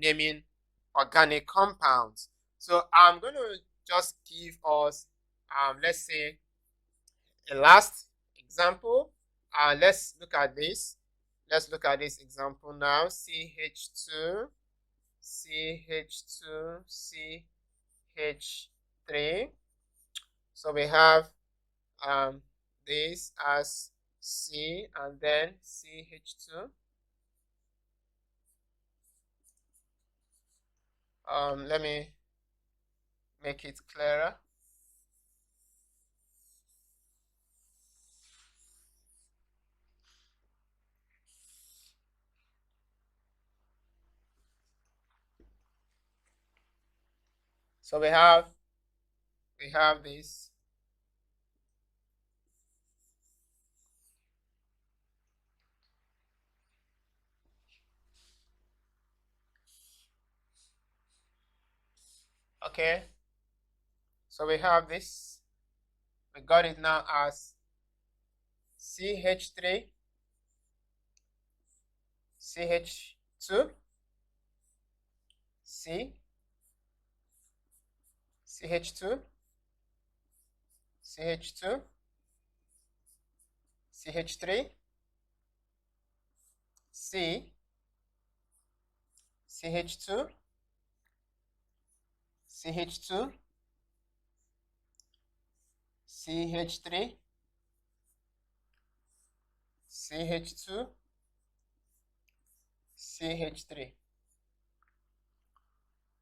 naming organic compounds. So I'm going to just give us, let's say, a last example. Let's look at this. Let's look at this example now. CH2, CH2, CH3. So we have this as C and then CH2. Let me make it clearer. So we have this. Okay. So we have this. We got it now as CH3, CH2, C, CH2, CH2, CH3, C, CH2, CH2, CH3, CH2, CH3.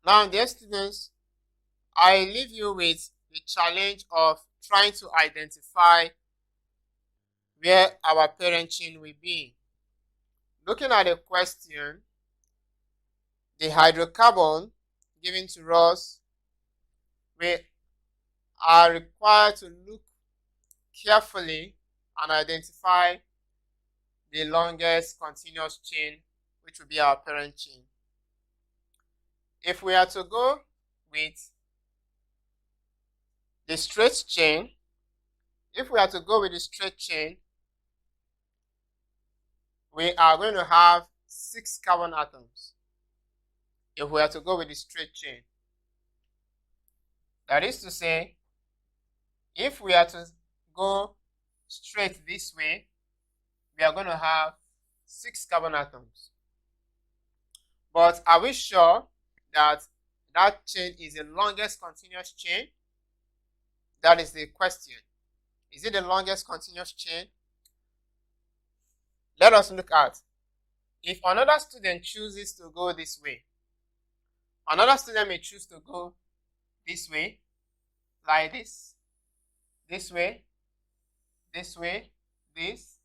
Now, dear students, I leave you with the challenge of trying to identify where our parent chain will be. Looking at the question, the hydrocarbon given to us, we are required to look carefully and identify the longest continuous chain, which will be our parent chain. If we are to go with the straight chain, we are going to have 6 carbon atoms. If we are to go with the straight chain, that is to say, if we are to go straight this way, we are going to have 6 carbon atoms. But are we sure that that chain is the longest continuous chain? That is the question. Is it the longest continuous chain? Let us look at, if another student chooses to go this way, another student may choose to go this way, like this way, this way, this.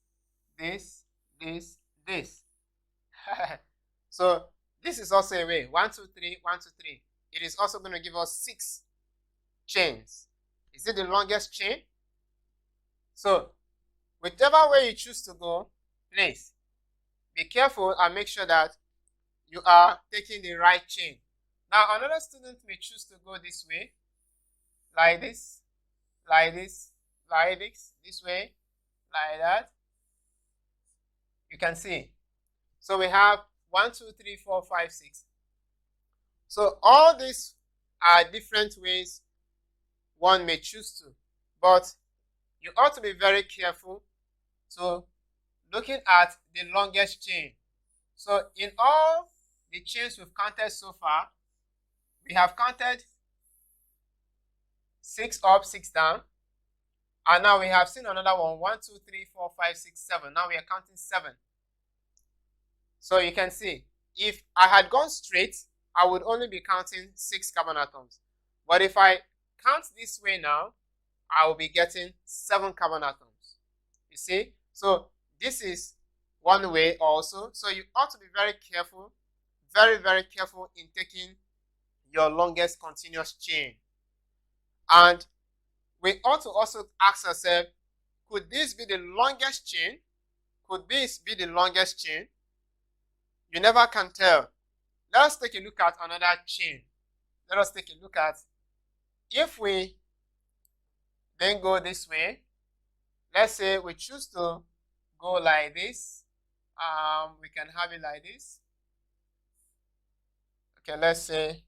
So this is also a way. 1, 2, 3, 1, 2, 3. It is also going to give us 6 chains. Is it the longest chain? So whichever way you choose to go, please be careful and make sure that you are taking the right chain. Now, another student may choose to go this way, like this, like this, like this way, like that. You can see. So we have 1, 2, 3, 4, 5, 6. So all these are different ways one may choose to, but you ought to be very careful to looking at the longest chain. So in all the chains we've counted so far, we have counted 6 up, 6 down, and now we have seen another one, 1, 2, 3, 4, 5, 6, 7. Now we are counting 7. So you can see, if I had gone straight, I would only be counting 6 carbon atoms. But if I count this way now, I will be getting 7 carbon atoms. You see? So this is one way also. So you ought to be very careful, very, very careful in taking your longest continuous chain. And we ought to also ask ourselves, could this be the longest chain? Could this be the longest chain? You never can tell. Let us take a look at another chain. Let us take a look at, if we then go this way, let's say we choose to go like this. We can have it like this. Okay, let's say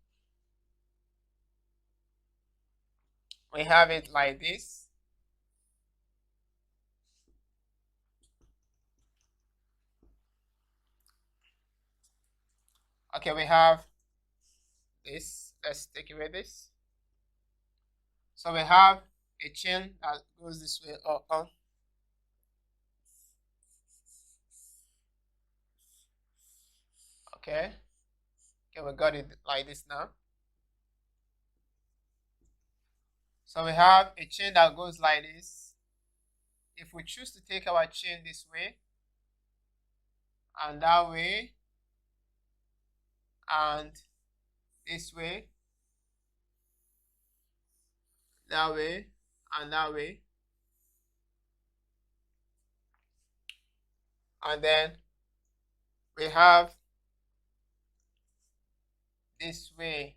we have it like this. Okay, we have this. Let's take away this. So we have a chain that goes this way up. Okay. Okay, we got it like this now. So we have a chain that goes like this. If we choose to take our chain this way, and that way, and this way, that way, and that way, and then we have this way.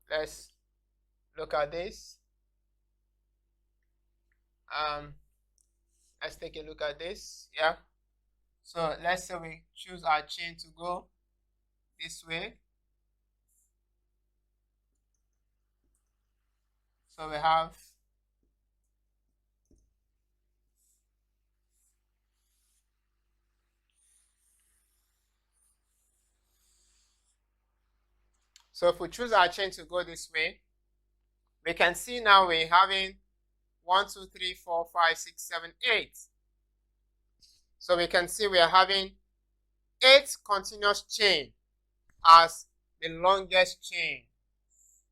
Let's look at this. Let's take a look at this. Yeah. So let's say we choose our chain to go this way. So we have so if we choose our chain to go this way, we can see now we're having 1, 2, 3, 4, 5, 6, 7, 8. So we can see we are having 8 continuous chain as the longest chain.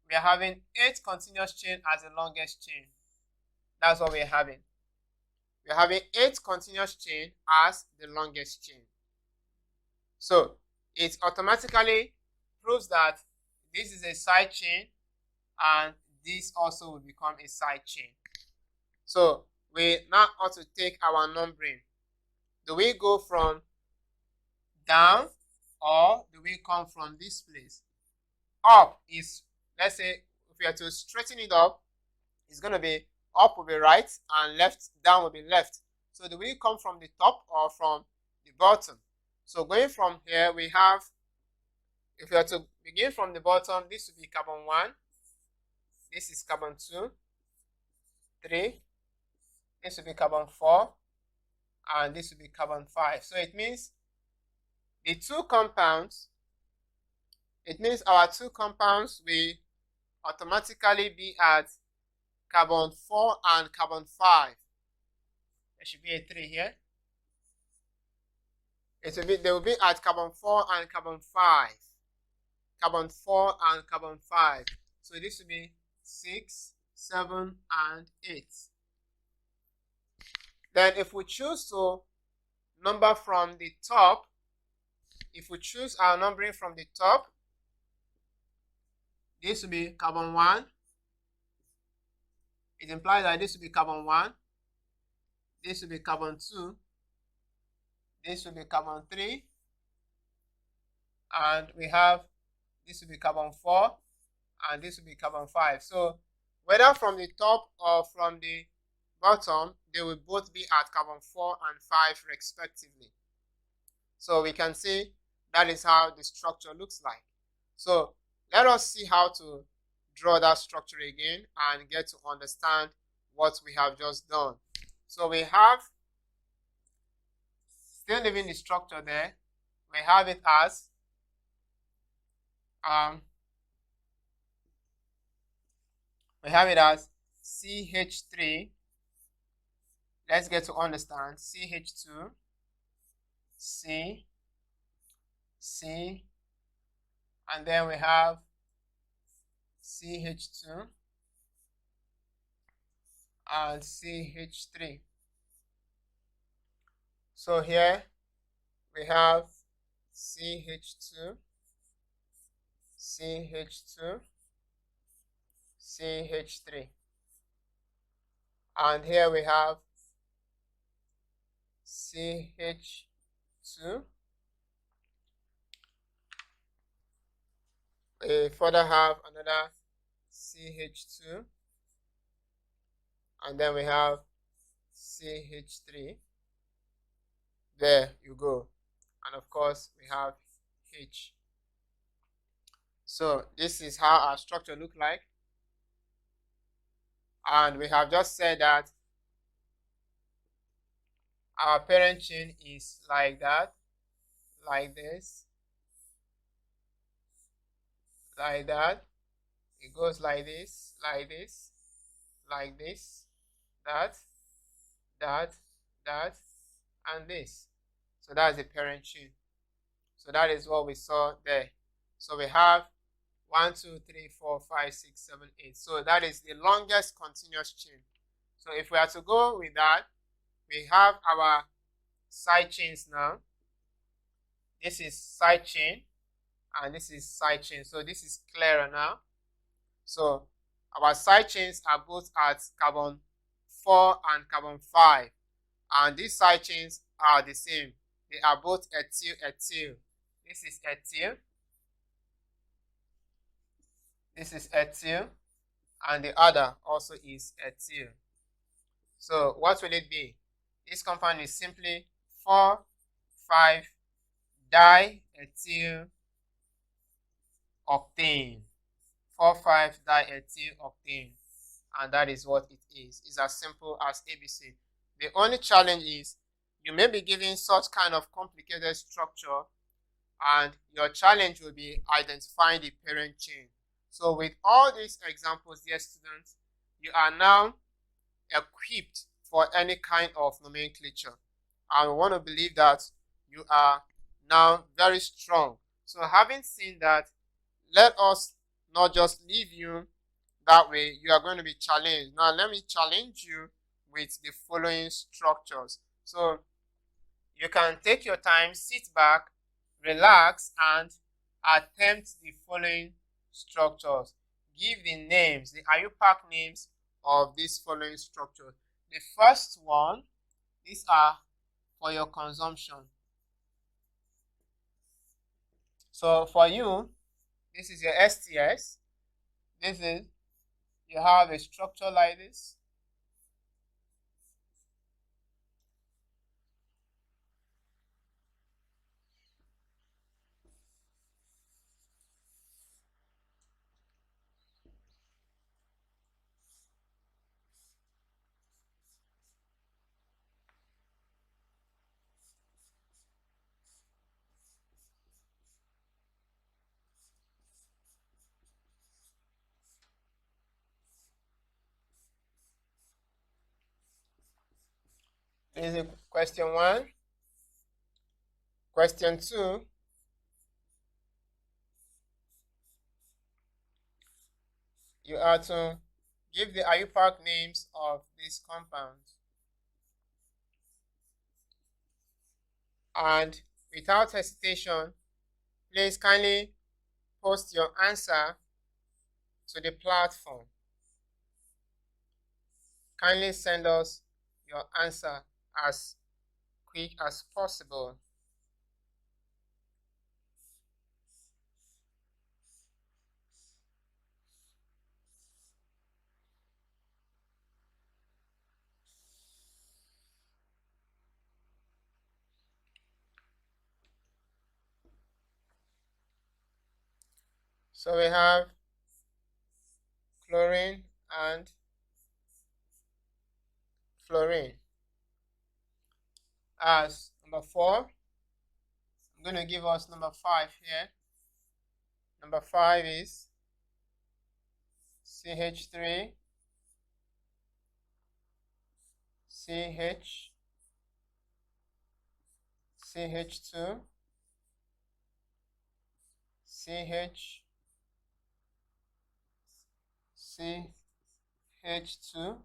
We are having 8 continuous chain as the longest chain. That's what we're having. We're having 8 continuous chain as the longest chain. So it automatically proves that this is a side chain and this also will become a side chain. So we now ought to take our numbering. Do we go from down or do we come from this place? Up is, let's say, if we are to straighten it up, it's going to be up will be right and left, down will be left. So do we come from the top or from the bottom? So going from here, we have, if we are to begin from the bottom, this will be carbon 1. This is carbon 2, 3. This will be carbon 4. And this will be carbon 5. So it means the two compounds, it means our two compounds will automatically be at carbon 4 and carbon 5. There should be a 3 here. They will be at carbon 4 and carbon 5. Carbon 4 and carbon 5. So this will be 6, 7, and 8. Then if we choose to number from the top, if we choose our numbering from the top, this will be carbon 1. It implies that this will be carbon 1. This will be carbon 2. This will be carbon 3. And we have, this will be carbon 4. And this will be carbon 5. So whether from the top or from the bottom, they will both be at carbon 4 and 5 respectively. So we can see that is how the structure looks like. So let us see how to draw that structure again and get to understand what we have just done. So we have, still leaving the structure there, we have it as CH3. Let's get to understand CH2, C, and then we have CH2 and CH3. So here we have CH2, CH2, CH3. And here we have CH2. We further have another CH2. And then we have CH3. There you go. and of course we have H. So this is how our structure look like. And we have just said that our parent chain is like that, like this, like that. It goes like this, like this, like this, that, that, and this. So that's the parent chain. So that is what we saw there. So we have 1, 2, 3, 4, 5, 6, 7, 8. So that is the longest continuous chain. So if we are to go with that, we have our side chains now. This is side chain and this is side chain. So this is clearer now. So our side chains are both at carbon 4 and carbon 5. And these side chains are the same. They are both ethyl. This is ethyl. This is ethyl. And the other also is ethyl. So what will it be? This compound is simply 4,5-diethyl octane. 4,5-diethyl octane. And that is what it is. It's as simple as ABC. The only challenge is you may be given such kind of complicated structure, and your challenge will be identifying the parent chain. So with all these examples, dear students, you are now equipped for any kind of nomenclature. And we want to believe that you are now very strong. So having seen that, let us not just leave you that way. You are going to be challenged. Now let me challenge you with the following structures. So you can take your time, sit back, relax, and attempt the following structures. Give the names, the IUPAC names of these following structures. The first one, these are for your consumption. So for you, this is your STS. This is, you have a structure like this. This is question 1. Question 2. You are to give the IUPAC names of these compounds. And without hesitation, please kindly post your answer to the platform. Kindly send us your answer as quick as possible. So we have chlorine and fluorine. As number 4, I'm going to give us number 5 here. Number 5 is CH3, CH, CH2, CH, CH2,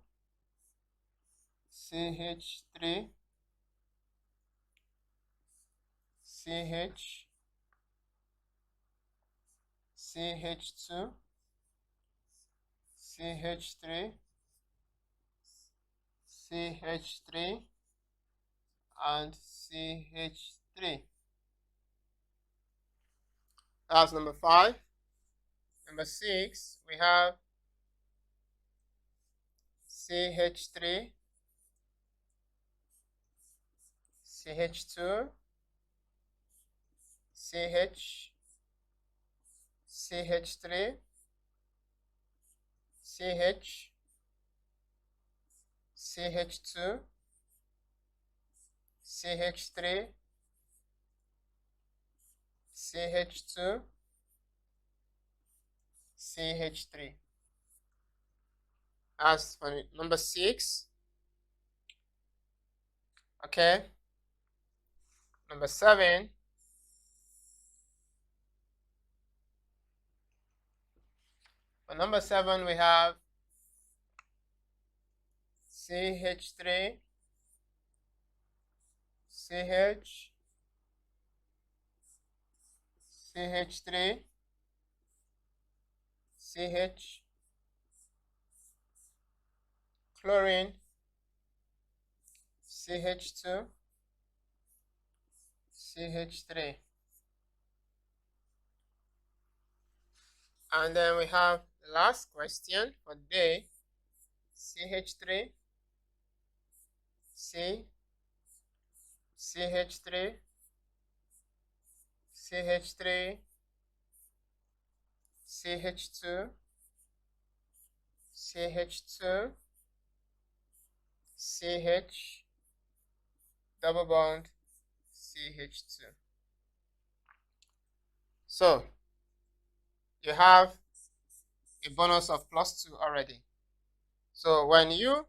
CH3, CH, CH2, CH3, CH3, and CH3. That's number 5. Number 6, we have CH3, CH2, CH, CH3, CH, CH2, CH3, CH2, CH3. As for number 6, okay. Number 7, for number 7 we have CH3, CH, CH3, CH, chlorine, CH2, CH3. And then we have the last question for the day, CH3, C, CH3, CH3, CH2, CH2, CH, double bond, CH2. So you have a bonus of +2 already. So when you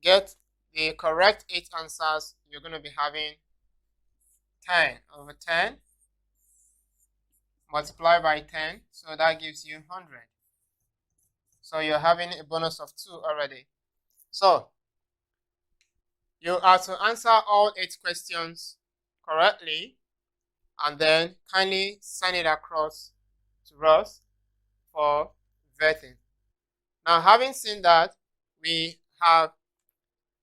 get the correct 8 answers, you're going to be having 10 over 10 multiplied by 10, so that gives you 100. So you're having a bonus of 2 already. So you are to answer all 8 questions correctly and then kindly send it across to us for vetting. Now, having seen that, we have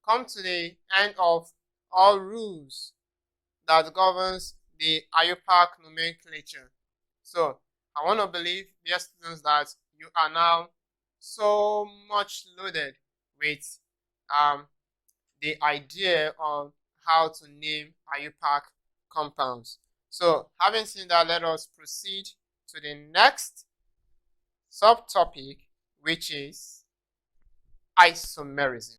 come to the end of all rules that governs the IUPAC nomenclature. So I want to believe, dear students, that you are now so much loaded with the idea of how to name IUPAC compounds. So having seen that, let us proceed to the next subtopic, which is isomerism.